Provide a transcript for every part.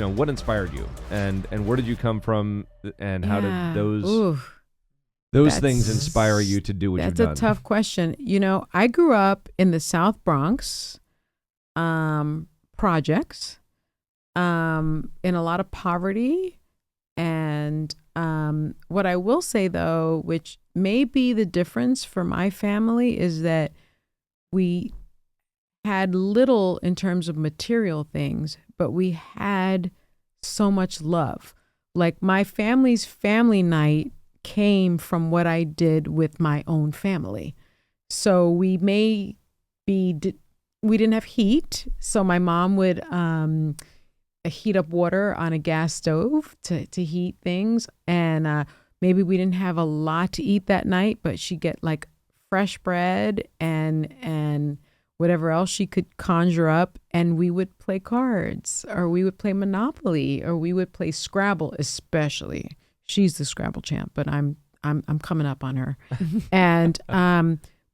what inspired you, and where did you come from, and how did those things inspire you to do what you've done? That's a tough question. I grew up in the South Bronx, projects, in a lot of poverty. And what I will say, though, which may be the difference for my family, is that we had little in terms of material things, but we had so much love. Like my family's family night came from what I did with my own family. So we didn't have heat. So my mom would heat up water on a gas stove to heat things. And maybe we didn't have a lot to eat that night, but she'd get like fresh bread and whatever else she could conjure up. And we would play cards, or we would play Monopoly, or we would play Scrabble, especially. She's the Scrabble champ, but I'm coming up on her. And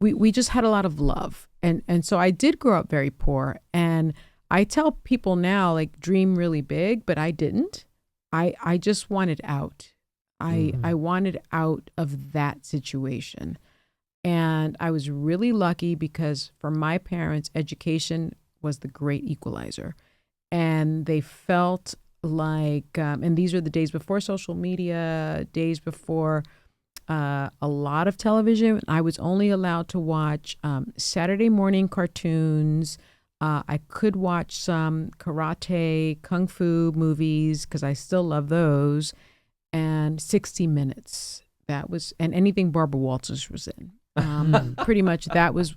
we just had a lot of love. And so I did grow up very poor. And I tell people now, like, dream really big, but I didn't. I just wanted out. I wanted out of that situation. And I was really lucky because for my parents, education was the great equalizer. And they felt like, and these are the days before social media, days before a lot of television. I was only allowed to watch Saturday morning cartoons. I could watch some karate, kung fu movies because I still love those, and 60 Minutes. That was, and anything Barbara Walters was in. Pretty much that was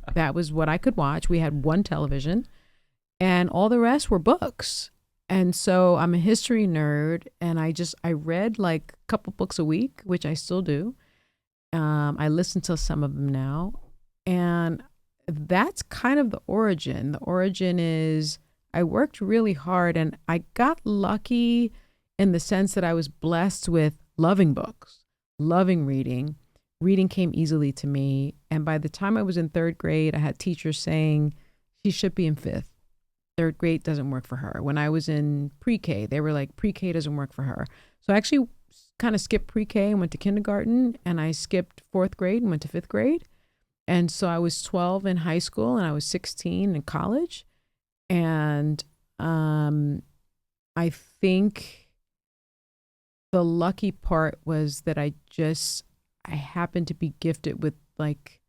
what I could watch. We had one television, and all the rest were books. And so I'm a history nerd, and I read like a couple books a week, which I still do. I listen to some of them now, and that's kind of the origin. The origin is I worked really hard, and I got lucky in the sense that I was blessed with loving books, loving reading. Reading came easily to me. And by the time I was in third grade, I had teachers saying she should be in fifth. Third grade doesn't work for her. When I was in pre-K, they were like, pre-K doesn't work for her. So I actually kind of skipped pre-K and went to kindergarten, and I skipped fourth grade and went to fifth grade. And so I was 12 in high school, and I was 16 in college. And I think the lucky part was that I happened to be gifted with like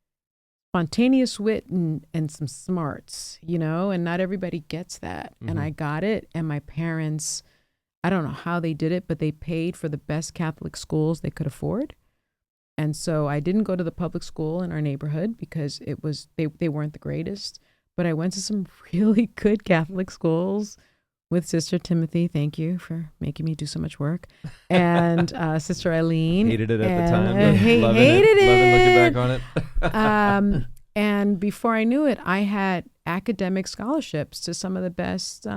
spontaneous wit and some smarts, and not everybody gets that. Mm-hmm. And I got it. And my parents, I don't know how they did it, but they paid for the best Catholic schools they could afford. And so I didn't go to the public school in our neighborhood because they weren't the greatest, but I went to some really good Catholic schools with Sister Timothy. Thank you for making me do so much work. And Sister Eileen. Hated it at the time, but hated loving looking back on it. And before I knew it, I had academic scholarships to some of the best,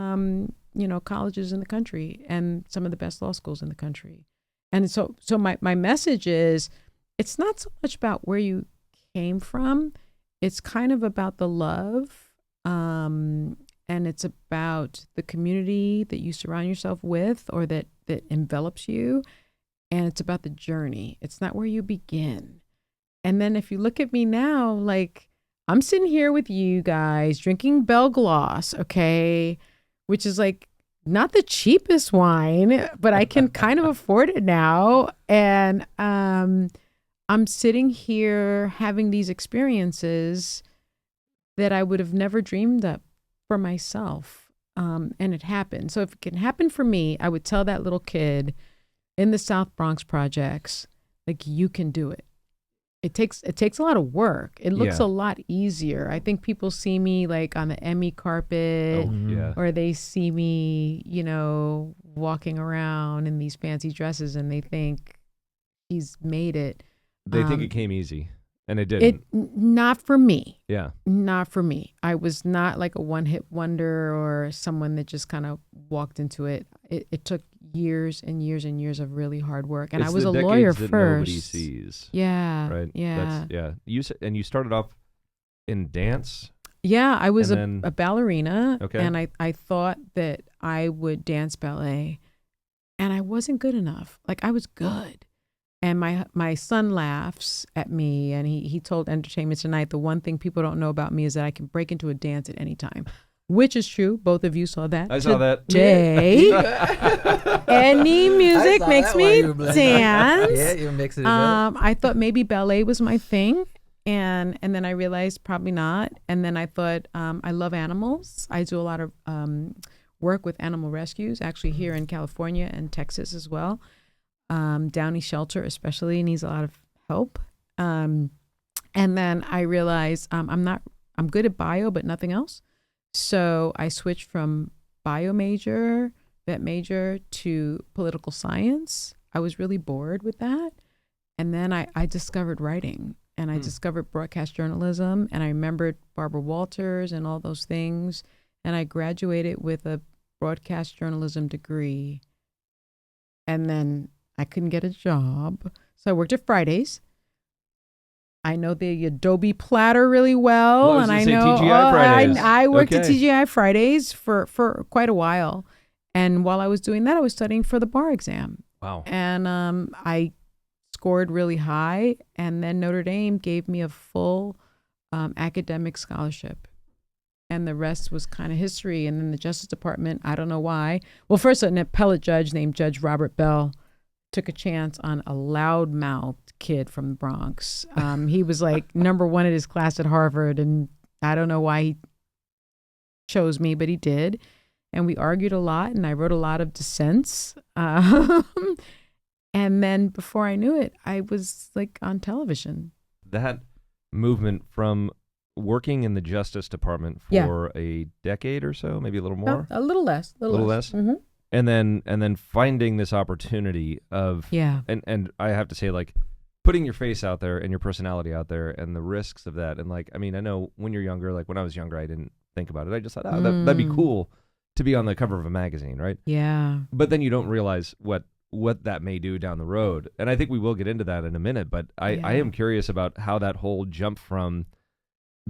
colleges in the country and some of the best law schools in the country. And so my message is, it's not so much about where you came from. It's kind of about the love. And it's about the community that you surround yourself with, or that envelops you. And it's about the journey. It's not where you begin. And then if you look at me now, like, I'm sitting here with you guys drinking Bell Gloss, okay, which is like not the cheapest wine, but I can kind of afford it now. And I'm sitting here having these experiences that I would have never dreamed up for myself. And it happened. So if it can happen for me, I would tell that little kid in the South Bronx projects, like, you can do it. It takes a lot of work. It looks a lot easier. I think people see me like on the Emmy carpet, or they see me, walking around in these fancy dresses, and they think he's made it. They think it came easy, and it didn't. Not for me. Yeah. Not for me. I was not like a one-hit wonder or someone that just kind of walked into it. It took years and years and years of really hard work. And I was a lawyer first. Nobody sees. Yeah. Right. Yeah. You started off in dance. Yeah, I was And then- a ballerina, Okay. and I thought that I would dance ballet, and I wasn't good enough. Like, I was good. And my son laughs at me, and he told Entertainment Tonight, the one thing people don't know about me is that I can break into a dance at any time, which is true. Both of you saw that. I saw that. Today, any music makes me dance. Yeah, you mix it up. I thought maybe ballet was my thing. And then I realized probably not. And then I thought, I love animals. I do a lot of work with animal rescues, actually here in California and Texas as well. Downy Shelter especially needs a lot of help. And then I realized I'm good at bio, but nothing else. So I switched from bio major, vet major, to political science. I was really bored with that. And then I discovered writing, and I discovered broadcast journalism, and I remembered Barbara Walters and all those things. And I graduated with a broadcast journalism degree. And then I couldn't get a job. So I worked at Fridays. I know the Adobe platter really well. Well, I was and I gonna say know TGI Fridays. I worked at Okay. TGI Fridays for quite a while. And while I was doing that, I was studying for the bar exam. Wow. And I scored really high. And then Notre Dame gave me a full academic scholarship. And the rest was kind of history. And then the Justice Department, I don't know why. Well, first, an appellate judge named Judge Robert Bell took a chance on a loudmouthed kid from the Bronx. He was like number one at his class at Harvard. And I don't know why he chose me, but he did. And we argued a lot, and I wrote a lot of dissents. And then before I knew it, I was like on television. That movement from working in the Justice Department for a decade or so, maybe a little more, A little less. a little less, Mm-hmm. and then finding this opportunity of and I have to say, like, putting your face out there and your personality out there and the risks of that. And like, I mean, I know when you're younger, like when I was younger, I didn't think about it. I just thought, that'd be cool to be on the cover of a magazine, right? Yeah. But then you don't realize what that may do down the road. And I think we will get into that in a minute, but I am curious about how that whole jump from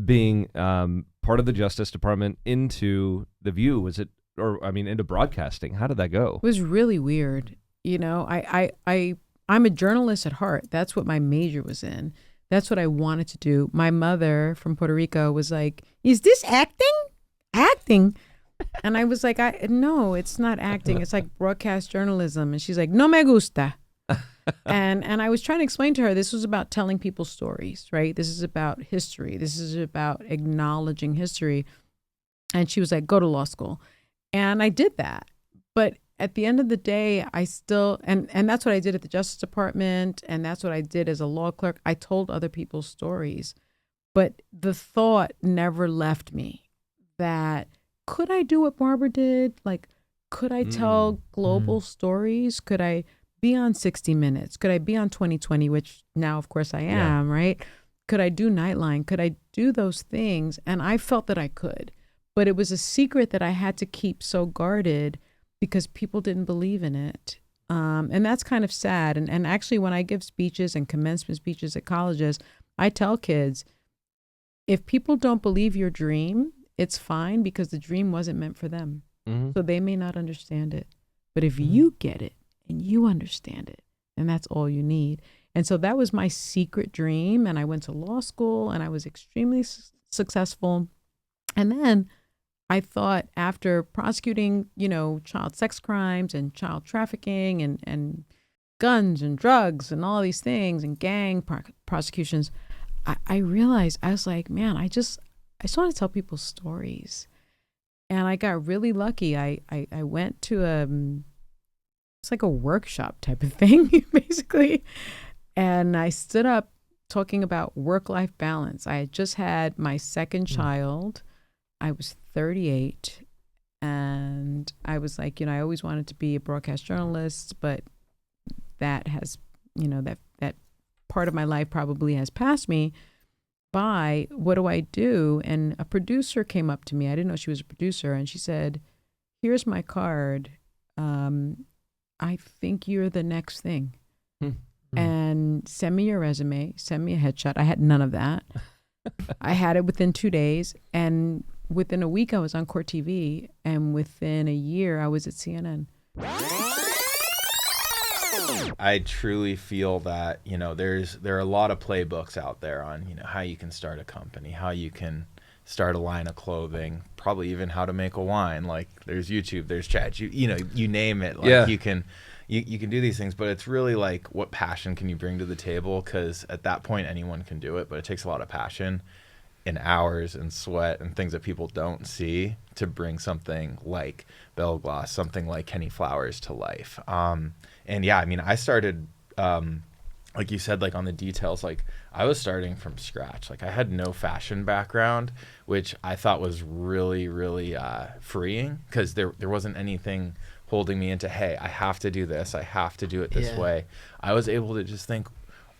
being part of the Justice Department into The View, was it, or I mean, into broadcasting? How did that go? It was really weird. You know, I'm a journalist at heart. That's what my major was in. That's what I wanted to do. My mother from Puerto Rico was like, "Is this acting? Acting?" And I was like, no, it's not acting. It's like broadcast journalism. And she's like, "No me gusta." and I was trying to explain to her, this was about telling people stories, right? This is about history. This is about acknowledging history. And she was like, "Go to law school." And I did that. But at the end of the day, I still, and that's what I did at the Justice Department. And that's what I did as a law clerk. I told other people's stories. But the thought never left me that, could I do what Barbara did? Like, could I tell global stories? Could I be on 60 Minutes? Could I be on 2020, which now, of course, I am, right? Could I do Nightline? Could I do those things? And I felt that I could. But it was a secret that I had to keep so guarded because people didn't believe in it. And that's kind of sad. And actually, when I give speeches and commencement speeches at colleges, I tell kids, if people don't believe your dream, it's fine, because the dream wasn't meant for them. Mm-hmm. So they may not understand it. But if you get it and you understand it, then that's all you need. And so that was my secret dream. And I went to law school and I was extremely successful. And then I thought, after prosecuting, child sex crimes and child trafficking and guns and drugs and all these things and gang prosecutions, I realized, I was like, man, I just want to tell people stories. And I got really lucky. I went to it's like a workshop type of thing, basically. And I stood up talking about work-life balance. I had just had my second child. I was 38. And I was like, I always wanted to be a broadcast journalist, but that has, that part of my life probably has passed me by. What do I do? And a producer came up to me. I didn't know she was a producer. And she said, "Here's my card. I think you're the next thing. And send me your resume, send me a headshot." I had none of that. I had it within 2 days, and within a week I was on Court TV, and within a year I was at CNN. I truly feel that, there are a lot of playbooks out there on, how you can start a company, how you can start a line of clothing, probably even how to make a wine. Like there's YouTube, there's chat, you name it. Like you can do these things, but it's really like, what passion can you bring to the table? Because at that point anyone can do it, but it takes a lot of passion and hours and sweat and things that people don't see to bring something like Bell Gloss, something like Kenny Flowers to life. And yeah, I mean, I started, like you said, like on the details, like I was starting from scratch. Like I had no fashion background, which I thought was really, really freeing, because there wasn't anything holding me into, hey, I have to do this, I have to do it this way. I was able to just think,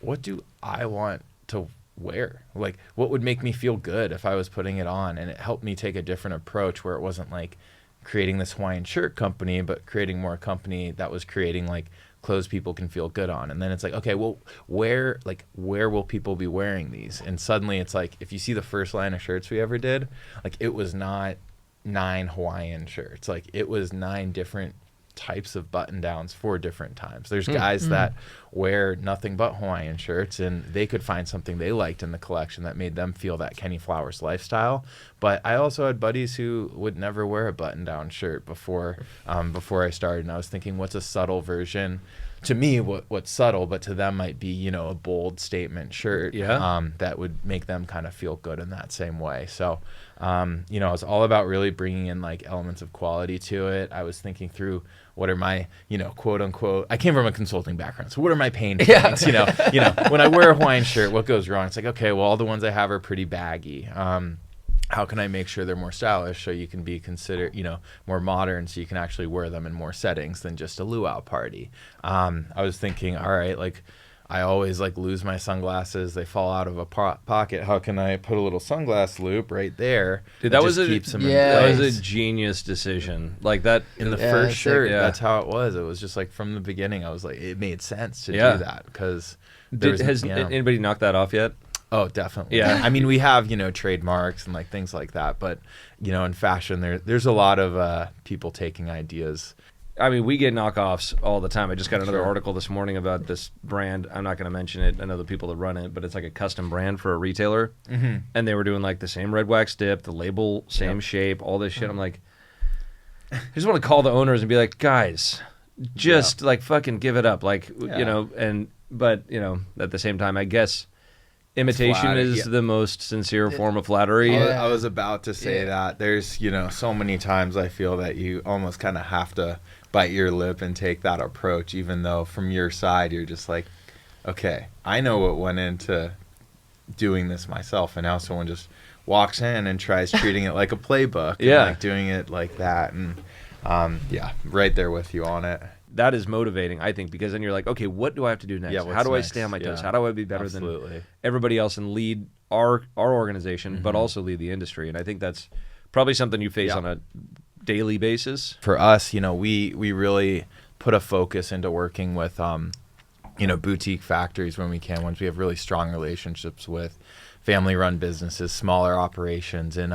what do I want to wear? Like, what would make me feel good if I was putting it on? And it helped me take a different approach, where it wasn't like creating this Hawaiian shirt company, but creating more a company that was creating like clothes people can feel good on. And then it's like, okay, well, where will people be wearing these? And suddenly it's like, if you see the first line of shirts we ever did, like it was not 9 Hawaiian shirts, like it was 9 different types of button downs for different times. There's guys that wear nothing but Hawaiian shirts, and they could find something they liked in the collection that made them feel that Kenny Flowers lifestyle. But I also had buddies who would never wear a button down shirt before I started, and I was thinking, what's a subtle version? To me, what's subtle, but to them might be, a bold statement shirt that would make them kind of feel good in that same way. So, it's all about really bringing in like elements of quality to it. I was thinking through, what are my, quote unquote, I came from a consulting background, so what are my pain points? When I wear a Hawaiian shirt, what goes wrong? It's like, okay, well, all the ones I have are pretty baggy. How can I make sure they're more stylish so you can be considered, more modern, so you can actually wear them in more settings than just a luau party? I was thinking, all right, like I always like lose my sunglasses. They fall out of a pocket. How can I put a little sunglass loop right there? Dude, that was a genius decision. Like that in the first shirt. That's how it was. It was just like from the beginning, I was like, it made sense to do that, because has anybody knocked that off yet? Oh, definitely. Yeah. I mean, we have, trademarks and like things like that, but in fashion, there's a lot of people taking ideas. I mean, we get knockoffs all the time. I just got another article this morning about this brand. I'm not going to mention it. I know the people that run it, but it's like a custom brand for a retailer. And they were doing like the same red wax dip, the label, same shape, all this shit. I'm like, I just want to call the owners and be like, guys, just like fucking give it up. Like, but at the same time, I guess imitation is the most sincere form of flattery. I was about to say that. There's, so many times I feel that you almost kind of have to bite your lip and take that approach, even though from your side you're just like, okay, I know what went into doing this myself, and now someone just walks in and tries treating it like a playbook and like doing it like that. And right there with you on it. That is motivating, I think, because then you're like, okay, what do I have to do next? How do I stay on my toes? How do I be better than everybody else and lead our organization, but also lead the industry? And I think that's probably something you face on a daily basis. For us, we really put a focus into working with, boutique factories when we can, once we have really strong relationships with family-run businesses, smaller operations in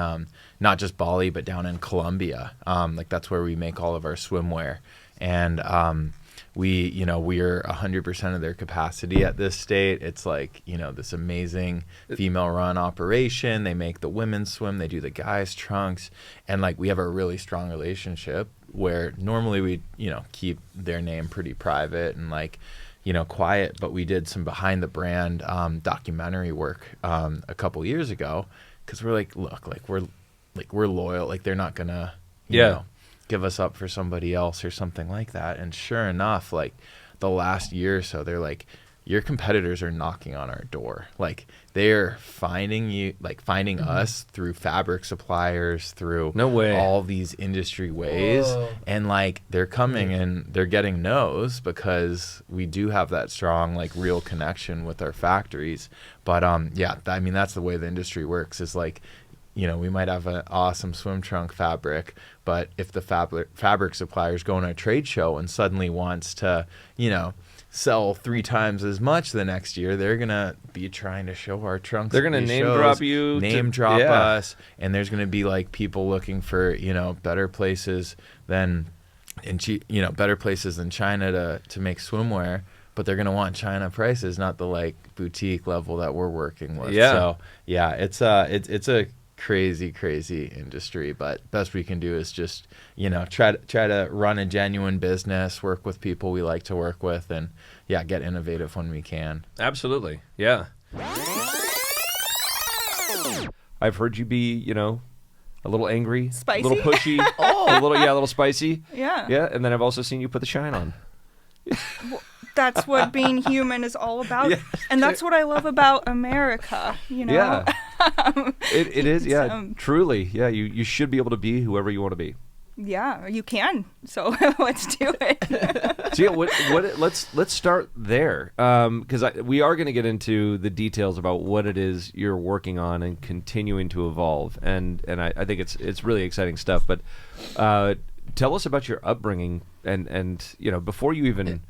not just Bali, but down in Colombia. Like that's where we make all of our swimwear. And we're 100% of their capacity at this state. It's like, this amazing female-run operation. They make the women's swim. They do the guys' trunks. And, like, we have a really strong relationship where normally we, keep their name pretty private and, like, quiet. But we did some behind-the-brand documentary work a couple years ago, because we're like, look, we're loyal. Like, they're not going to, you know, give us up for somebody else or something like that. And sure enough, like the last year or so, they're like, your competitors are knocking on our door. Like they're finding us through fabric suppliers, through all these industry ways. Whoa. And like they're coming and they're getting no's because we do have that strong, like real connection with our factories. But I mean, that's the way the industry works, is like, we might have an awesome swim trunk fabric, but if the fabric supplier is going to a trade show and suddenly wants to, sell 3 times as much the next year. They're going to be trying to show our trunks. They're going to name drop you. Name drop us. And there's going to be like people looking for, better places than better places than China to make swimwear. But they're going to want China prices, not the like boutique level that we're working with. Yeah. So yeah, it's a crazy industry, but best we can do is just try to run a genuine business, work with people we like to work with, and get innovative when we can. Absolutely. Yeah. I've heard you be a little angry, spicy, a little pushy, a little spicy. Yeah. And then I've also seen you put the shine on. Well, that's what being human is all about. Yeah. And that's what I love about America, Yeah. It is, truly. Yeah, you should be able to be whoever you want to be. Yeah, you can. So let's do it. So let's start there, because we are going to get into the details about what it is you're working on and continuing to evolve, and I think it's really exciting stuff. But tell us about your upbringing, and before you even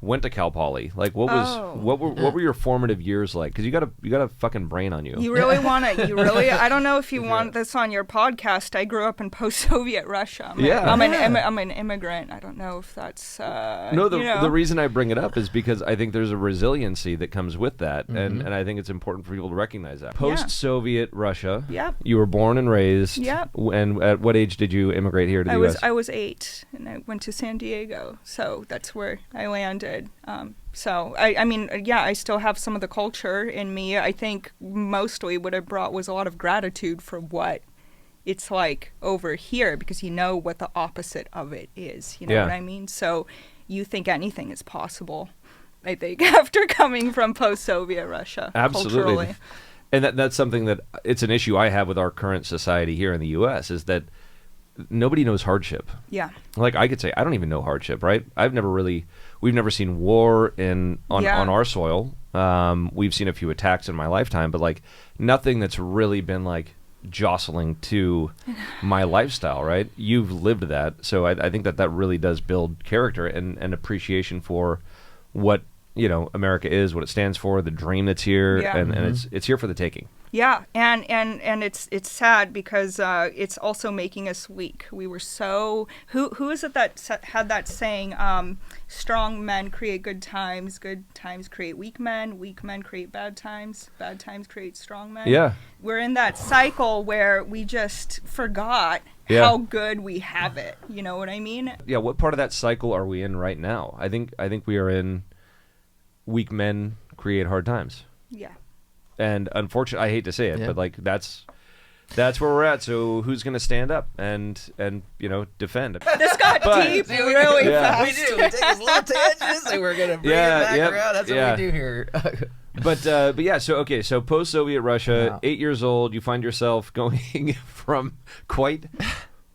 went to Cal Poly, like what were your formative years like? Because you got a fucking brain on you. You really want to. I don't know if you want this on your podcast. I grew up in post-Soviet Russia. I'm an immigrant. I don't know if that's the reason I bring it up is because I think there's a resiliency that comes with that, and I think it's important for people to recognize that. Post-Soviet Russia. Yep. You were born and raised. Yep. And at what age did you immigrate here to the U.S.? I was 8, and I went to San Diego, so that's where I landed. So I still have some of the culture in me. I think mostly what I brought was a lot of gratitude for what it's like over here, because what the opposite of it is. You know what I mean? So you think anything is possible, I think, after coming from post-Soviet Russia. Absolutely. Culturally. And that's something that it's an issue I have with our current society here in the U.S. is that nobody knows hardship. Yeah. Like I could say, I don't even know hardship, right? We've never seen war on our soil. We've seen a few attacks in my lifetime, but like nothing that's really been like jostling to my lifestyle, right? You've lived that. So I think that really does build character and appreciation for what, America is, what it stands for, the dream that's here, and it's here for the taking. Yeah, and it's sad because it's also making us weak. We were so who is it that had that saying? Strong men create good times create weak men create bad times create strong men. Yeah, we're in that cycle where we just forgot how good we have it. You know what I mean? Yeah. What part of that cycle are we in right now? I think we are in weak men create hard times. Yeah. And unfortunately, I hate to say it, but like that's where we're at. So who's going to stand up and defend? This got deep really fast. We do. We take these little tangents and we're going to bring it back around. That's what we do here. But yeah. So post-Soviet Russia, 8 years old, you find yourself going from quite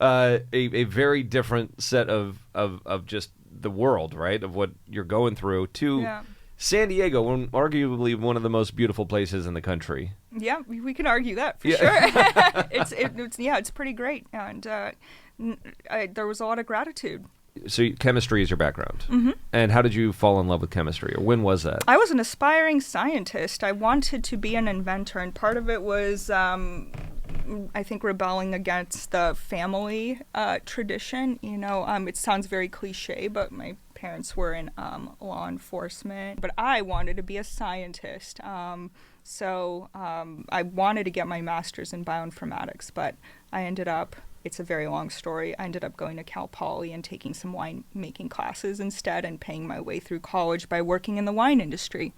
a very different set of just the world, right? Of what you're going through to. Yeah. San Diego, arguably one of the most beautiful places in the country. Yeah, we can argue that for sure. It's pretty great, and there was a lot of gratitude. So chemistry is your background, and how did you fall in love with chemistry, or when was that? I was an aspiring scientist. I wanted to be an inventor, and part of it was, I think, rebelling against the family tradition. It sounds very cliche, but my parents were in law enforcement, but I wanted to be a scientist. So I wanted to get my master's in bioinformatics, but it's a very long story. I ended up going to Cal Poly and taking some wine making classes instead and paying my way through college by working in the wine industry.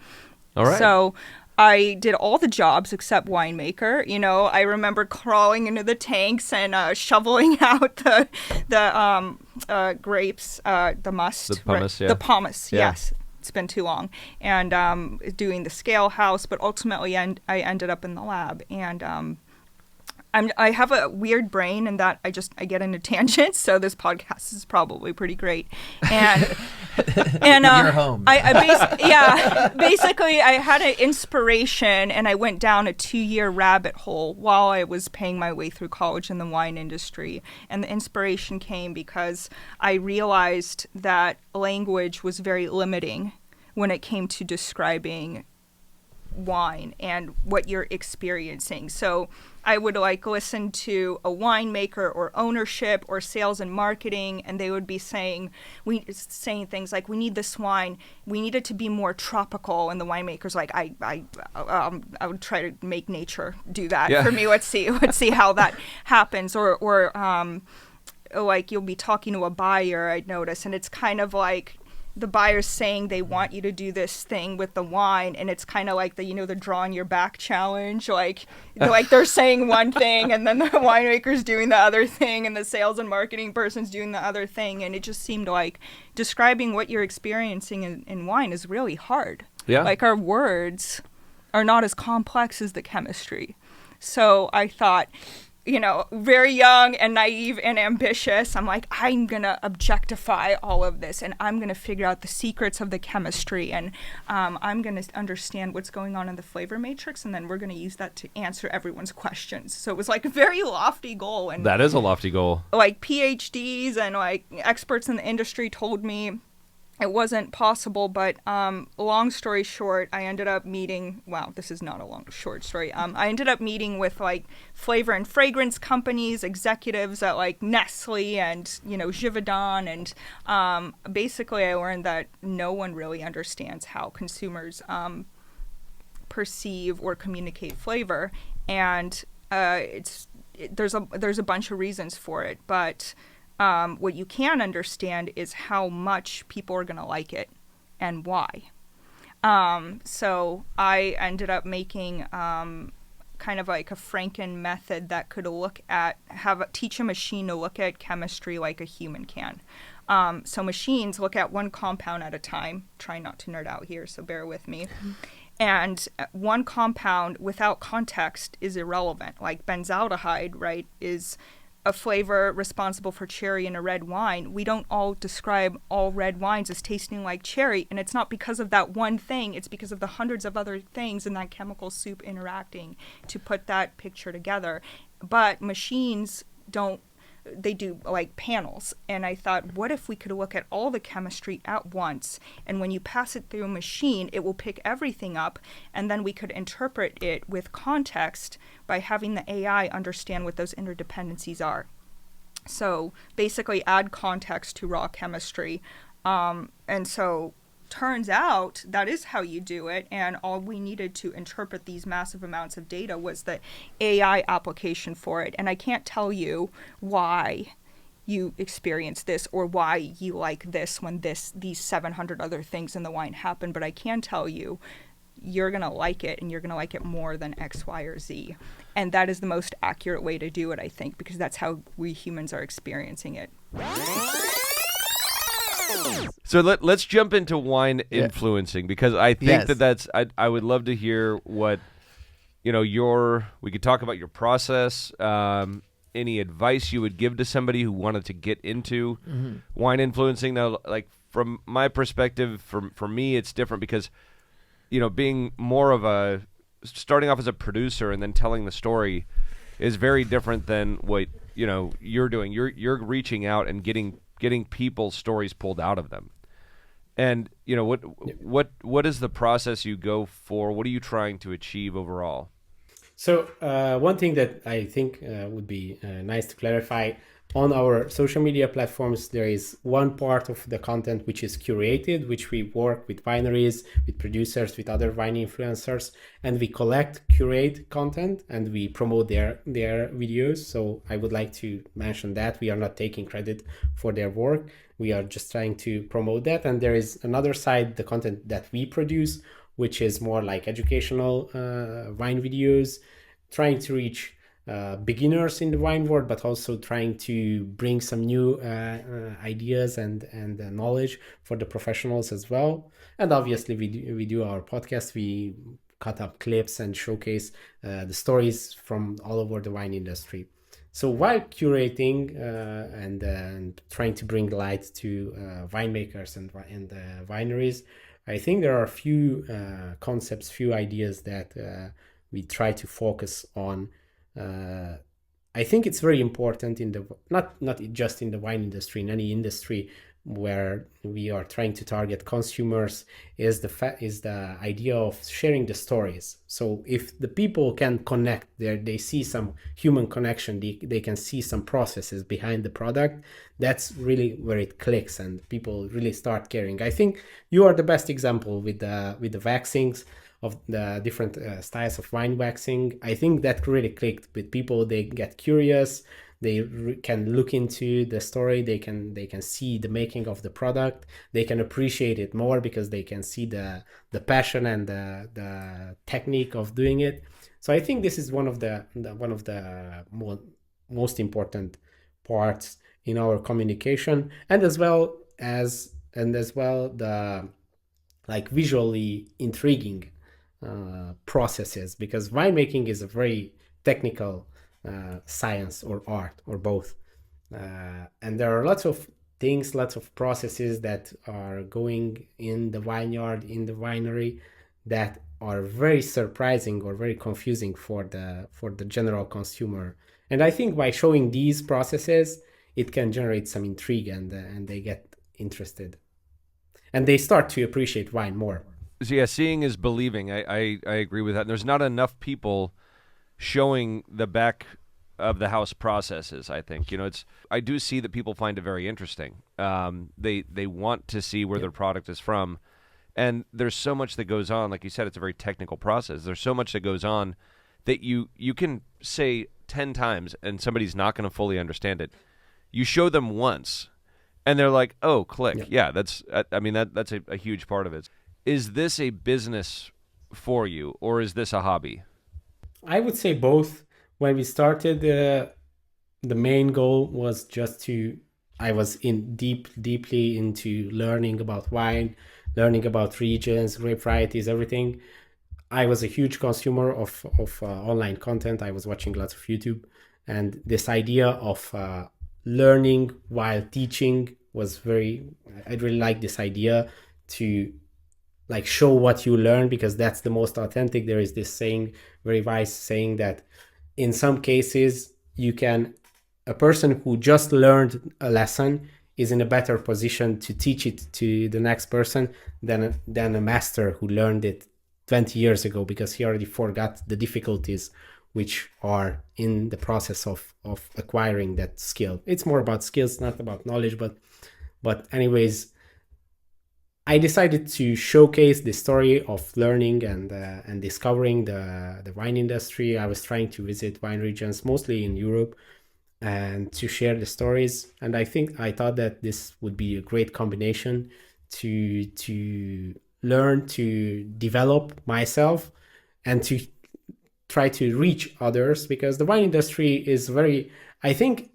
All right. So I did all the jobs except winemaker. I remember crawling into the tanks and shoveling out the grapes, the must. The pumice, The pumice, yes. It's been too long. And doing the scale house, but ultimately I ended up in the lab. And I have a weird brain in that I get into tangents, so this podcast is probably pretty great. And you're home. Basically I had an inspiration and I went down a 2-year rabbit hole while I was paying my way through college in the wine industry. And the inspiration came because I realized that language was very limiting when it came to describing wine and what you're experiencing. So I would like listen to a winemaker or ownership or sales and marketing, and they would be saying things like, we need this wine, we need it to be more tropical, and the winemaker's like, I would try to make nature do that for me. Let's see how that happens. Or like you'll be talking to a buyer, I'd notice, and it's kind of like the buyer's saying they want you to do this thing with the wine, and it's kind of like the draw on your back challenge, like they're saying one thing and then the winemaker's doing the other thing and the sales and marketing person's doing the other thing, and it just seemed like describing what you're experiencing in wine is really hard. Like our words are not as complex as the chemistry. So I thought, very young and naive and ambitious, I'm like, I'm going to objectify all of this, and I'm going to figure out the secrets of the chemistry, and I'm going to understand what's going on in the flavor matrix, and then we're going to use that to answer everyone's questions. So it was like a very lofty goal. And that is a lofty goal. Like PhDs and like experts in the industry told me it wasn't possible, but long story short, I ended up meeting, this is not a long, short story. I ended up meeting with like flavor and fragrance companies, executives at like Nestle and, Givaudan. And basically I learned that no one really understands how consumers perceive or communicate flavor. And there's a bunch of reasons for it, but what you can understand is how much people are going to like it and why. So I ended up making kind of like a Franken method that could teach a machine to look at chemistry like a human can. So machines look at one compound at a time. Try not to nerd out here, so bear with me. And one compound without context is irrelevant. Like benzaldehyde, right, is a flavor responsible for cherry in a red wine. We don't all describe all red wines as tasting like cherry, and it's not because of that one thing, it's because of the hundreds of other things in that chemical soup interacting to put that picture together. But machines they do like panels, and I thought, what if we could look at all the chemistry at once, and when you pass it through a machine, it will pick everything up, and then we could interpret it with context by having the AI understand what those interdependencies are. So basically add context to raw chemistry. And so turns out that is how you do it, and all we needed to interpret these massive amounts of data was the AI application for it. And I can't tell you why you experience this or why you like this when these 700 other things in the wine happen, but I can tell you you're going to like it, and you're going to like it more than X, Y, or Z. And that is the most accurate way to do it, I think, because that's how we humans are experiencing it. So let's jump into wine influencing, because I think that's I would love to hear what we could talk about your process, any advice you would give to somebody who wanted to get into wine influencing. Now, like from my perspective, for me it's different because being more of starting off as a producer and then telling the story is very different than what you're doing. You're reaching out and getting people's stories pulled out of them. And what is the process you go for? What are you trying to achieve overall? So one thing that I think would be nice to clarify, on our social media platforms, there is one part of the content which is curated, which we work with wineries, with producers, with other wine influencers, and we curate content, and we promote their videos. So I would like to mention that we are not taking credit for their work. We are just trying to promote that. And there is another side, the content that we produce, which is more like educational wine videos, trying to reach beginners in the wine world, but also trying to bring some new ideas and knowledge for the professionals as well. And obviously we do our podcast. We cut up clips and showcase the stories from all over the wine industry. So while curating and trying to bring light to winemakers and wineries, I think there are a few concepts, few ideas that we try to focus on. I think it's very important in the not just in the wine industry, in any industry, where we are trying to target consumers is the idea of sharing the stories. So if the people can connect there, they see some human connection, they can see some processes behind the product, that's really where it clicks and people really start caring. I think you are the best example with the waxings of the different styles of wine waxing. I think that really clicked with people. They get curious, they can look into the story, they can see the making of the product, they can appreciate it more because they can see the passion and the technique of doing it. So I think this is one of the most important parts in our communication, and as well the like visually intriguing processes, because winemaking is a very technical science or art or both, and there are lots of things, lots of processes that are going in the vineyard, in the winery, that are very surprising or very confusing for the general consumer. And I think by showing these processes, it can generate some intrigue, and they get interested and they start to appreciate wine more. So yeah, seeing is believing. I agree with that. And there's not enough people showing the back of the house processes, I think. I do see that people find it very interesting. They want to see where their product is from. And there's so much that goes on. Like you said, it's a very technical process. There's so much that goes on that you can say 10 times and somebody's not going to fully understand it. You show them once and they're like, oh, click. Yeah, that's a huge part of it. Is this a business for you, or is this a hobby? I would say both. When we started, the main goal was I was deeply into learning about wine, learning about regions, grape varieties, everything. I was a huge consumer of online content. I was watching lots of YouTube, and this idea of learning while teaching was I really like this idea to like show what you learn, because that's the most authentic. There is this saying, very wise saying, that in some cases a person who just learned a lesson is in a better position to teach it to the next person than a master who learned it 20 years ago, because he already forgot the difficulties which are in the process of acquiring that skill. It's more about skills, not about knowledge, but anyways, I decided to showcase the story of learning and discovering the wine industry. I was trying to visit wine regions, mostly in Europe, and to share the stories. And I thought that this would be a great combination to learn, to develop myself, and to try to reach others, because the wine industry is I think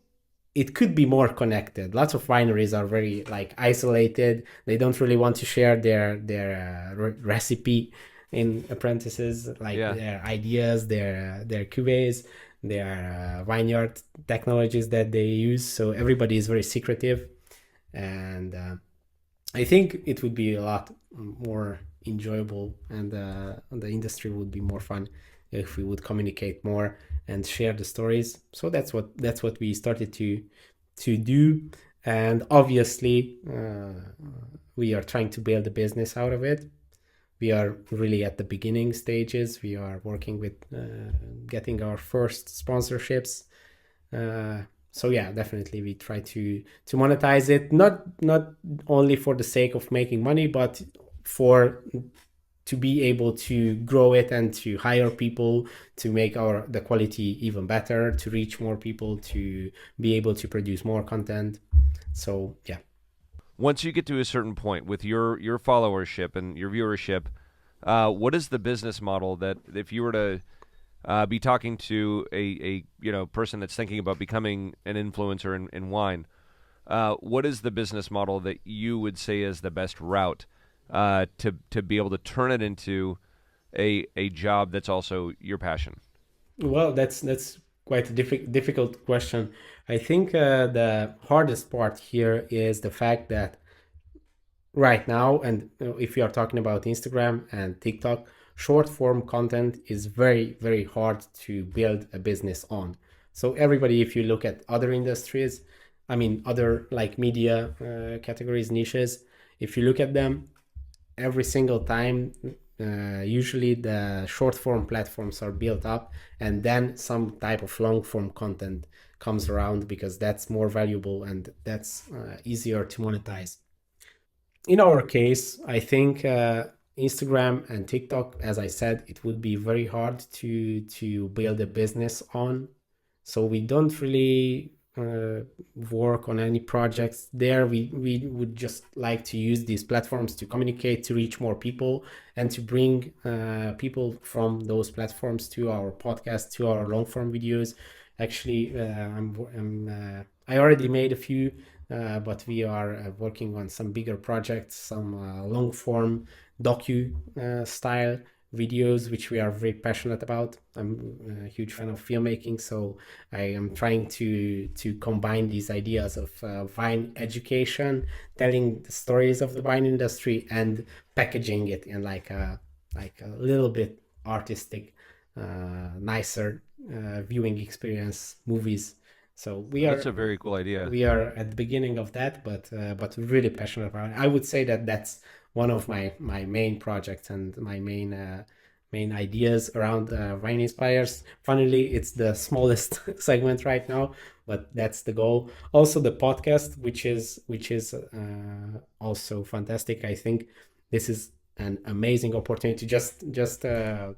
it could be more connected. Lots of wineries are very isolated. They don't really want to share their recipe in apprentices, their ideas, their cuvées, their vineyard technologies that they use. So everybody is very secretive, and I think it would be a lot more enjoyable, and the industry would be more fun if we would communicate more and share the stories. So that's what we started to do, and obviously we are trying to build a business out of it. We are really at the beginning stages. We are working with getting our first sponsorships. So yeah, definitely we try to monetize it, not only for the sake of making money, but to be able to grow it and to hire people to make the quality even better, to reach more people, to be able to produce more content. So yeah. Once you get to a certain point with your followership and your viewership, what is the business model that if you were to be talking to a person that's thinking about becoming an influencer in wine, what is the business model that you would say is the best route to be able to turn it into a job that's also your passion? Well, that's quite a difficult question. I think the hardest part here is the fact that right now, and if you are talking about Instagram and TikTok, short form content is very, very hard to build a business on. So everybody, if you look at other industries, other like media categories, niches, if you look at them, every single time, usually the short form platforms are built up, and then some type of long form content comes around, because that's more valuable and that's easier to monetize. In our case, I think Instagram and TikTok, as I said, it would be very hard to build a business on. So we don't really work on any projects there. We would just like to use these platforms to communicate, to reach more people, and to bring people from those platforms to our podcast, to our long form videos. Actually, I already made a few, but we are working on some bigger projects, some long form docu style videos, which we are very passionate about. I'm a huge fan of filmmaking, so I am trying to combine these ideas of wine education, telling the stories of the wine industry, and packaging it in like a little bit artistic, nicer viewing experience, movies. So that's a very cool idea. We are at the beginning of that, but really passionate about it. I would say that that's one of my main projects and my main ideas around Wine Inspires. Funnily, it's the smallest segment right now, but that's the goal. Also, the podcast, which is also fantastic. I think this is an amazing opportunity. Just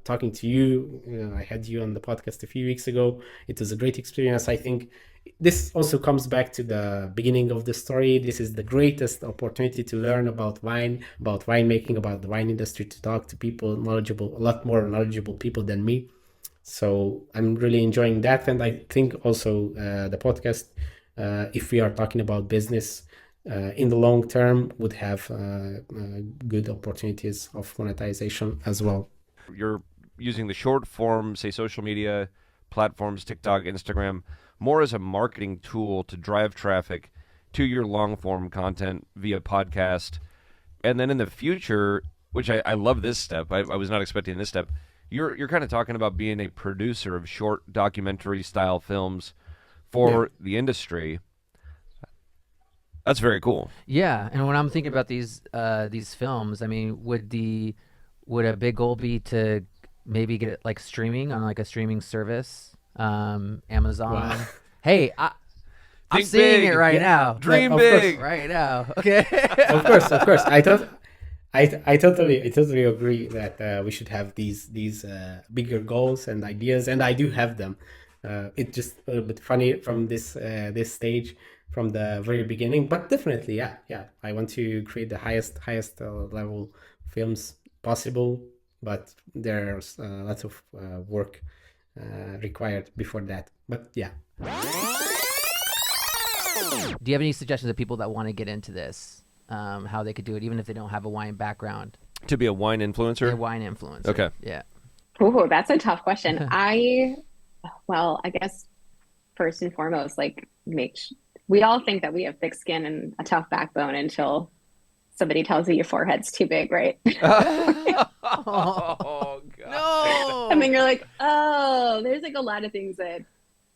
talking to you, I had you on the podcast a few weeks ago. It was a great experience. I think this also comes back to the beginning of the story. This is the greatest opportunity to learn about wine, about winemaking, about the wine industry, to talk to people knowledgeable, a lot more knowledgeable people than me. So I'm really enjoying that. And I think also the podcast, if we are talking about business, in the long term, would have good opportunities of monetization as well. You're using the short form, say social media platforms, TikTok, Instagram, more as a marketing tool to drive traffic to your long form content via podcast. And then in the future, which I love this step, I was not expecting this step, you're kind of talking about being a producer of short documentary style films for the industry. That's very cool. Yeah, and when I'm thinking about these films, I mean, would a big goal be to maybe get it like streaming on like a streaming service, Amazon? Wow. Hey, I'm seeing it right now. Dream big right now. Okay. Of course. I totally agree that we should have these bigger goals and ideas, and I do have them. It's just a little bit funny from this stage, from the very beginning, but definitely, yeah. I want to create the highest level films possible, but there's lots of work required before that. But yeah. Do you have any suggestions of people that want to get into this? How they could do it, even if they don't have a wine background? To be a wine influencer? A wine influencer. Okay. Yeah. Oh, that's a tough question. I guess first and foremost, like we all think that we have thick skin and a tough backbone until somebody tells you your forehead's too big, right? Oh, God. No. And then you're like, oh, there's like a lot of things that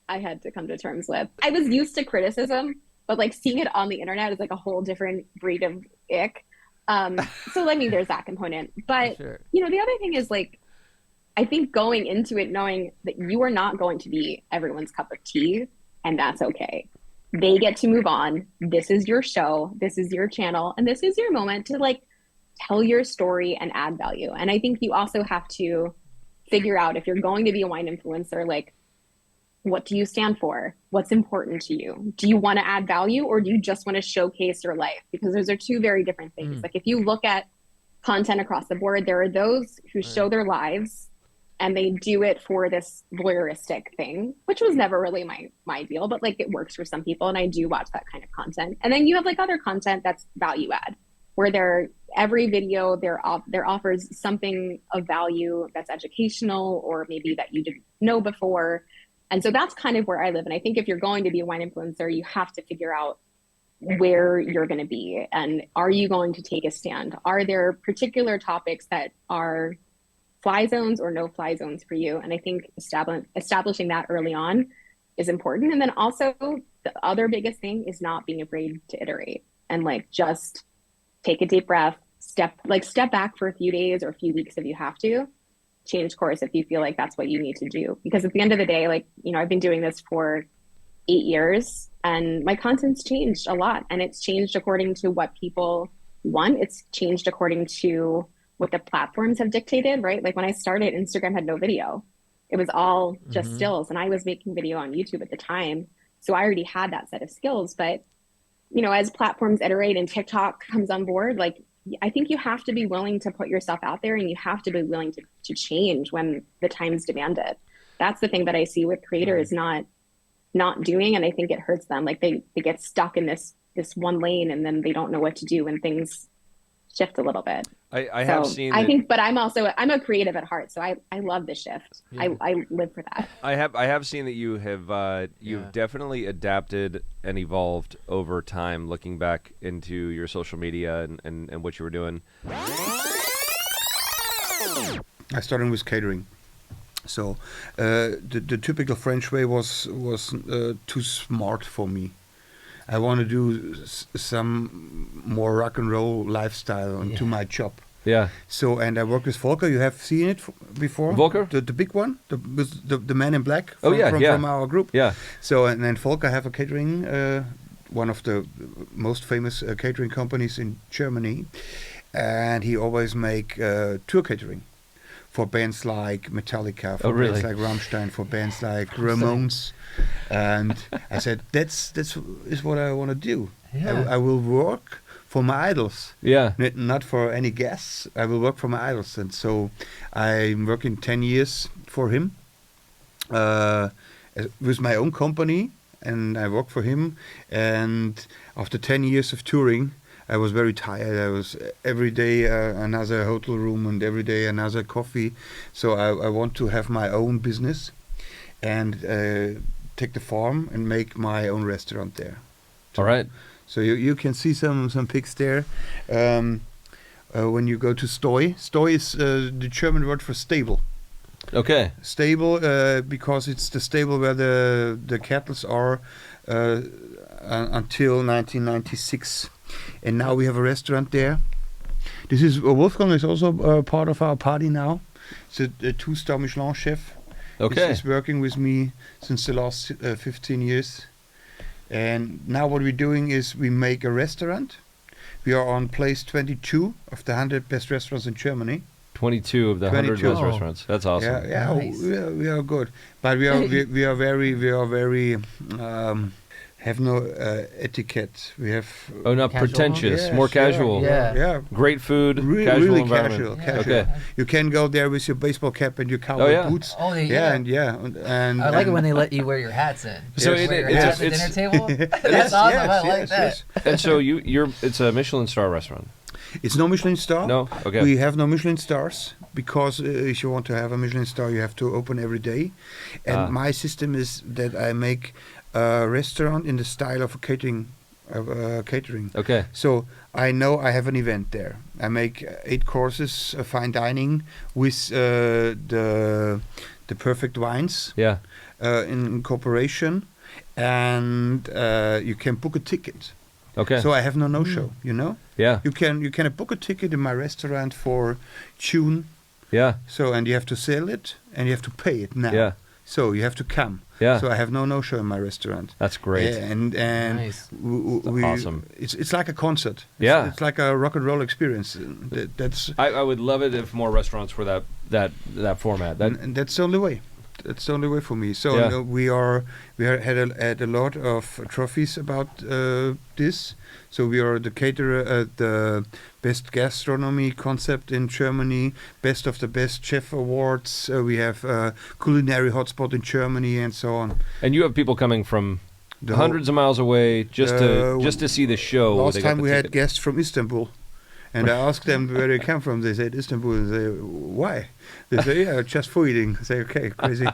I had to come to terms with. I was used to criticism, but like seeing it on the internet is like a whole different breed of ick. So I mean, there's that component. But, Sure. the other thing is like, I think going into it knowing that you are not going to be everyone's cup of tea, and that's okay. They get to move on. This is your show. This is your channel. And this is your moment to like tell your story and add value. And I think you also have to figure out, if you're going to be a wine influencer, like, what do you stand for? What's important to you? Do you want to add value, or do you just want to showcase your life? Because those are two very different things. Like if you look at content across the board, there are those who show their lives and they do it for this voyeuristic thing, which was never really my deal, but like it works for some people, and I do watch that kind of content. And then you have like other content that's value add, where every video there offers something of value that's educational, or maybe that you didn't know before. And so that's kind of where I live. And I think if you're going to be a wine influencer, you have to figure out where you're going to be, and are you going to take a stand? Are there particular topics that are fly zones or no fly zones for you? And I think establishing that early on is important. And then also the other biggest thing is not being afraid to iterate and like just take a deep breath, step back for a few days or a few weeks if you have to, change course if you feel like that's what you need to do. Because at the end of the day, like, you know, I've been doing this for 8 years and my content's changed a lot, and it's changed according to what people want. It's changed according to what the platforms have dictated, right? Like when I started, Instagram had no video. It was all just stills, and I was making video on YouTube at the time. So I already had that set of skills. But, you know, as platforms iterate and TikTok comes on board, like, I think you have to be willing to put yourself out there, and you have to be willing to change when the times demand it. That's the thing that I see with creators not doing, and I think it hurts them. Like they get stuck in this one lane, and then they don't know what to do when things shift a little bit. I have seen. I think, but I'm a creative at heart, so I love the shift. Yeah. I live for that. I have seen that you have you've definitely adapted and evolved over time. Looking back into your social media and what you were doing. I started with catering. So the typical French way was too smart for me. I want to do some more rock and roll lifestyle into my job. Yeah. So, and I work with Volker. You have seen it before? Volker? The big one? The man in black from our group? Yeah. So, and then Volker have a catering, one of the most famous catering companies in Germany. And he always make tour catering for bands like Metallica, for bands like Rammstein, for bands like Ramones. And I said, that's what I want to do. Yeah. I will work for my idols. Yeah. Not for any guests. I will work for my idols. And so I'm working 10 years for him with my own company, and I work for him. And after 10 years of touring, I was very tired. I was every day another hotel room and every day another coffee. So I want to have my own business and take the farm and make my own restaurant there. All right. So you can see some pics there. When you go to Stoi. Stoi is the German word for stable. Okay. Stable because it's the stable where the cattle are until 1996. And now we have a restaurant there. This is Wolfgang is also part of our party now. It's a 2-star Michelin chef. Okay. He's working with me since the last 15 years. And now what we're doing is we make a restaurant. We are on place 22 of the 100 best restaurants in Germany. 22 of the 100 best restaurants. That's awesome. Yeah, Nice. we are good, but we are very have no etiquette. We have not casual? pretentious, Yeah, more sure. casual. Yeah. Great food, casual Really environment. casual. Okay. You can go there with your baseball cap and your cowboy boots. Oh, And I like it when they let you wear your hats in. So You it- wear your it's- hats at it's- dinner table. That's awesome. I like that. Yes. And so it's a Michelin star restaurant. It's no Michelin star. No? Okay. We have no Michelin stars because if you want to have a Michelin star, you have to open every day. And my system is that I make a restaurant in the style of a catering. Okay. So I know I have an event there. I make 8 courses, fine dining with the perfect wines. Yeah. In cooperation, and you can book a ticket. Okay. So I have no show, you know. Yeah. You can book a ticket in my restaurant for June. Yeah. So and you have to sell it and you have to pay it now. Yeah. So you have to come. Yeah. So I have no show in my restaurant. That's great. And Nice. awesome. It's like a concert. Yeah. It's like a rock and roll experience. That's I would love it if more restaurants were that format. and that's the only way. That's the only way for me. So Yeah. we had a lot of trophies about this. So we are the caterer at the best gastronomy concept in Germany, best of the best chef awards. We have culinary hotspot in Germany and so on. And you have people coming from The hundreds of miles away just to see the show. Last They got time the we had ticket. guests from Istanbul. And I asked them where they come from. They said Istanbul. And they say, why? They say, yeah, just for eating. I say, okay, crazy.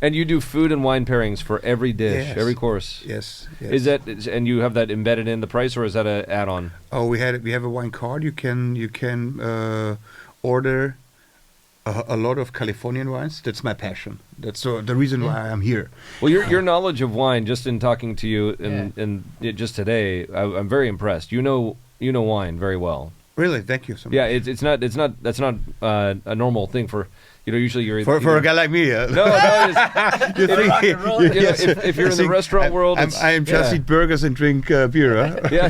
And you do food and wine pairings for every dish, Yes. every course. Yes. Is that and you have that embedded in the price, or is that an add-on? Oh, we have a wine card. You can order a lot of Californian wines. That's my passion. That's the reason why I'm here. Well, your knowledge of wine, just in talking to you just today, I'm very impressed. You know wine very well. Really, thank you so much. Yeah, that's not a normal thing for. Usually you're for a guy like me. No, if you're in the restaurant world, I am just eat burgers and drink beer. Huh? Yeah.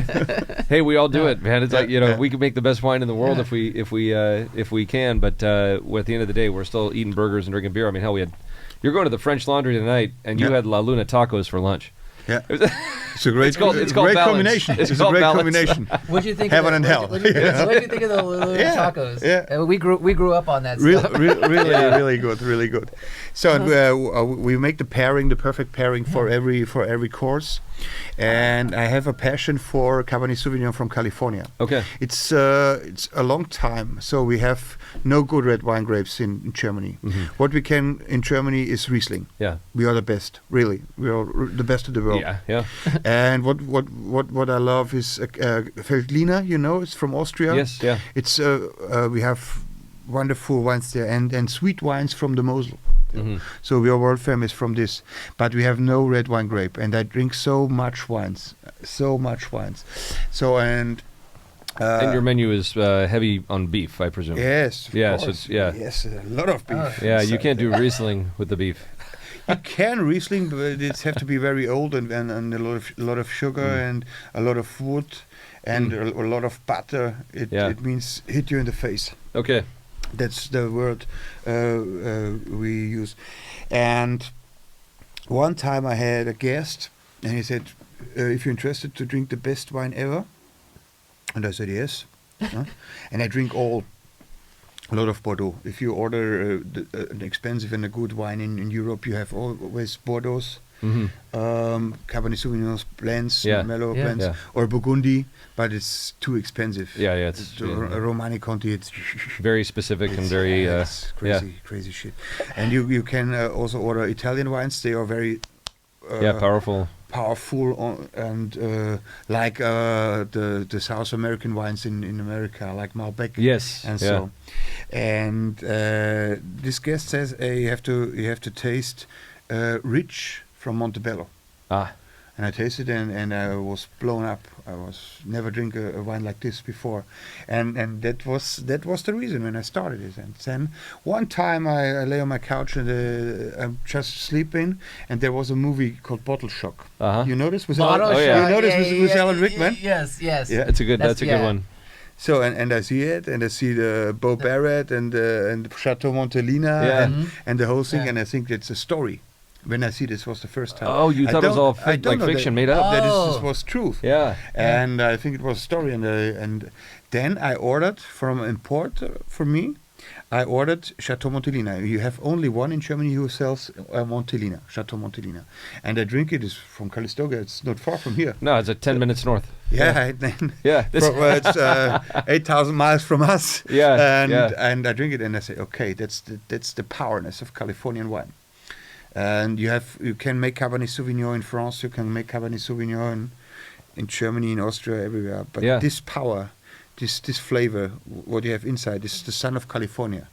Hey, we all do it, man. It's like we can make the best wine in the world if we can, but at the end of the day, we're still eating burgers and drinking beer. I mean, hell, you're going to the French Laundry tonight, and you had La Luna tacos for lunch. Yeah, it's a great, it's called great balance. combination. It's a called great balance. combination. What'd you think? Heaven and hell. What'd you think of the Lulu tacos? Yeah, we grew up on that stuff. Really good, really good. So we make the perfect pairing for every course, and I have a passion for Cabernet Sauvignon from California. Okay, it's a long time. So we have no good red wine grapes in Germany. Mm-hmm. What we can in Germany is Riesling. Yeah, we are the best. Really, we are the best of the world. Yeah. And what I love is Veltliner. It's from Austria. Yes, yeah. It's we have wonderful wines there and sweet wines from the Mosel. Mm-hmm. So we are world famous from this, but we have no red wine grape, and I drink so much wines. So and your menu is heavy on beef, I presume. Yes. Yeah. Course. So Yes, a lot of beef. Yeah, you can't do Riesling with the beef. You can Riesling, but it have to be very old and a lot of sugar and a lot of wood and a lot of butter. It means hit you in the face. Okay. That's the word we use. And one time I had a guest, and he said, if you're interested to drink the best wine ever, and I said yes. And I drink a lot of Bordeaux. If you order an expensive and a good wine in Europe, you have always Bordeaux, Cabernet Sauvignon blends, mellow blends, or Burgundy, but it's too expensive. Yeah, it's Romani Conti. It's very specific and very it's crazy shit. And you can also order Italian wines. They are very powerful and like the South American wines in America, like Malbec. Yes, and so. And this guest says you have to taste rich from Montebello. And I tasted and I was blown up. I was never drink a wine like this before, and that was the reason when I started it. And then one time I lay on my couch and I'm just sleeping, and there was a movie called Bottle Shock. You know this? With Alan Rickman? Yes. Yeah, that's a good one. So and I see it, and I see the Bo Barrett and Chateau Montelena and the whole thing, and I think it's a story. When I see this was the first time. Oh, you thought it was all fiction made up? That this was truth. Yeah. And I think it was a story. And then I ordered from import for me. I ordered Chateau Montelena. You have only one in Germany who sells Montelena, Chateau Montelena. And I drink it. It's from Calistoga. It's not far from here. No, it's 10 minutes north. Yeah. It's 8,000 miles from us. Yeah. And I drink it and I say, okay, that's the powerness of Californian wine. And you can make Cabernet Sauvignon in France, you can make Cabernet Sauvignon in Germany, in Austria, everywhere. But this power, this flavor, what you have inside, is the son of California.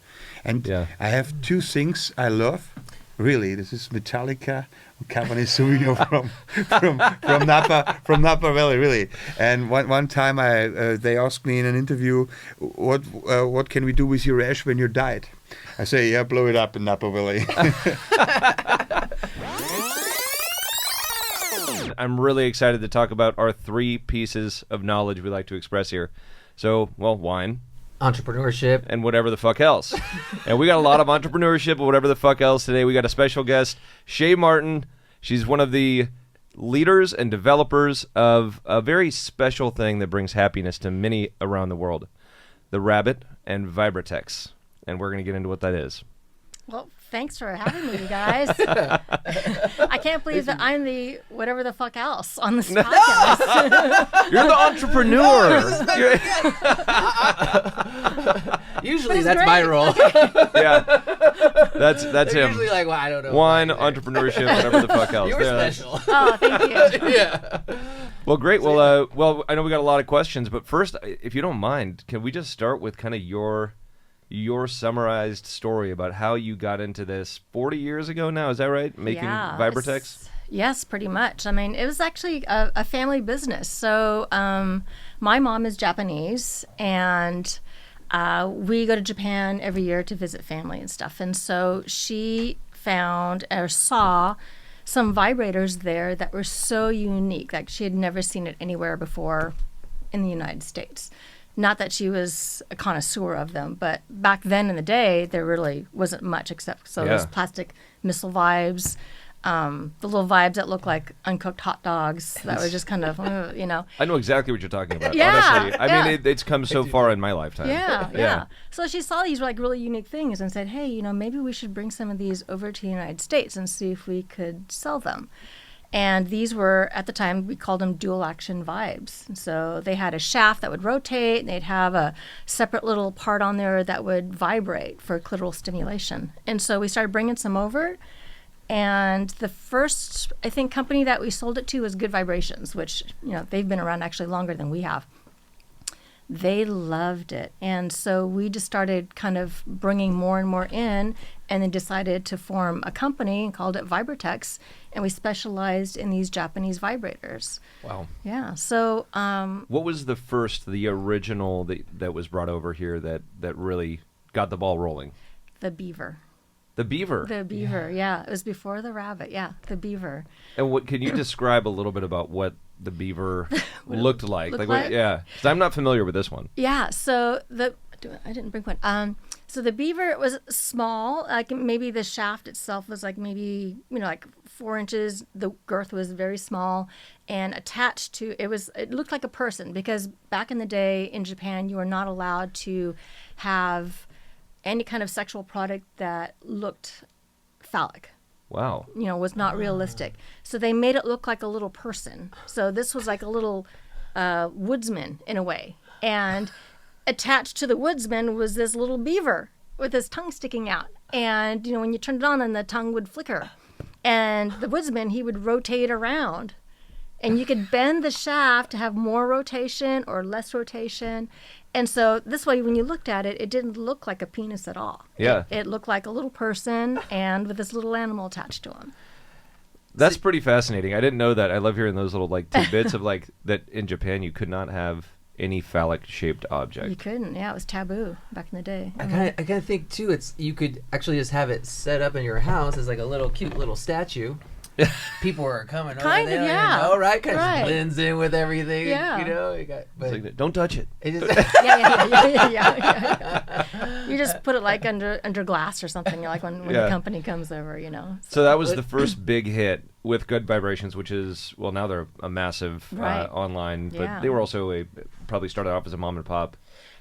And I have two things I love. Really, this is Metallica, Cabernet Sauvignon from Napa Valley, really. And one time they asked me in an interview, what can we do with your ash when you died? I say, blow it up in Napa Valley. I'm really excited to talk about our 3 pieces of knowledge we like to express here. So, wine, entrepreneurship, and whatever the fuck else. And we got a lot of entrepreneurship and whatever the fuck else today. We got a special guest, Shay Martin. She's one of the leaders and developers of a very special thing that brings happiness to many around the world, the Rabbit and Vibratex. And we're going to get into what that is. Well, thanks for having me, you guys. I can't believe that I'm the whatever the fuck else on this podcast. You're the entrepreneur. Usually that's my role. Yeah, that's him. Usually like, well, I don't know. Wine, entrepreneurship, whatever the fuck else. You're special. Oh, thank you. Yeah. Well, great. Well, I know we got a lot of questions, but first, if you don't mind, can we just start with kind of your your summarized story about how you got into this 40 years ago now. Is that right? Making Vibratex? Yes, pretty much. I mean, it was actually a family business. So my mom is Japanese, and we go to Japan every year to visit family and stuff. And so she found or saw some vibrators there that were so unique. Like, she had never seen it anywhere before in the United States. Not that she was a connoisseur of them, but back then in the day, there really wasn't much except those plastic missile vibes, the little vibes that look like uncooked hot dogs that were just kind of, you know. I know exactly what you're talking about. Yeah, honestly, I mean, it's come so far in my lifetime. Yeah. So she saw these like really unique things and said, hey, you know, maybe we should bring some of these over to the United States and see if we could sell them. And these were, at the time, we called them dual action vibes. So they had a shaft that would rotate, and they'd have a separate little part on there that would vibrate for clitoral stimulation. And so we started bringing some over. And the first, I think, company that we sold it to was Good Vibrations, which, you know, they've been around actually longer than we have. They loved it. And so we just started kind of bringing more and more in, and then decided to form a company and called it Vibratex. And we specialized in these Japanese vibrators. Wow. Yeah. So what was the original that was brought over here that really got the ball rolling? The Beaver. The Beaver. The Beaver, yeah. It was before the Rabbit, yeah. The Beaver. And what can you describe a little bit about what the Beaver looked like? Looked What, yeah. 'Cause I'm not familiar with this one. Yeah. So I didn't bring one. So the Beaver was small. Like maybe the shaft itself was like maybe, you know, like 4 inches. The girth was very small, and attached to it looked like a person, because back in the day in Japan, you were not allowed to have any kind of sexual product that looked phallic. Wow. You know, was not realistic. So they made it look like a little person. So this was like a little woodsman in a way. And attached to the woodsman was this little beaver with his tongue sticking out. And, you know, when you turned it on, then the tongue would flicker. And the woodsman, he would rotate around. And you could bend the shaft to have more rotation or less rotation. And so this way, when you looked at it, it didn't look like a penis at all. Yeah. It looked like a little person and with this little animal attached to him. That's pretty fascinating. I didn't know that. I love hearing those little like tidbits of like that in Japan you could not have any phallic shaped object. You couldn't. Yeah, it was taboo back in the day. I kind of think too. You could actually just have it set up in your house as like a little cute little statue. People are coming kind over of, there, yeah. you know, right? Kind of Right. blends in with everything. Yeah. You know, It's like, don't touch it. it just, Yeah. You just put it like under glass or something, like when the company comes over, you know. So that was the first big hit with Good Vibrations, which is, well, now they're a massive Right. online, but Yeah. they were also probably started off as a mom and pop.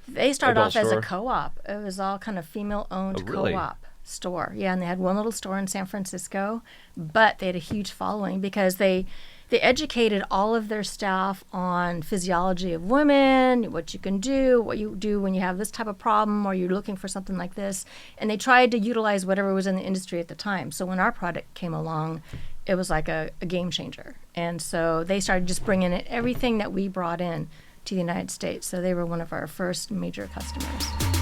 They started Adult off as store? a co-op. It was all kind of female-owned Oh, really? co-op store. Yeah, and they had one little store in San Francisco, but they had a huge following because they educated all of their staff on physiology of women, what you can do, what you do when you have this type of problem or you're looking for something like this. And they tried to utilize whatever was in the industry at the time. So when our product came along, it was like a game changer. And so they started just bringing in everything that we brought in to the United States. So they were one of our first major customers.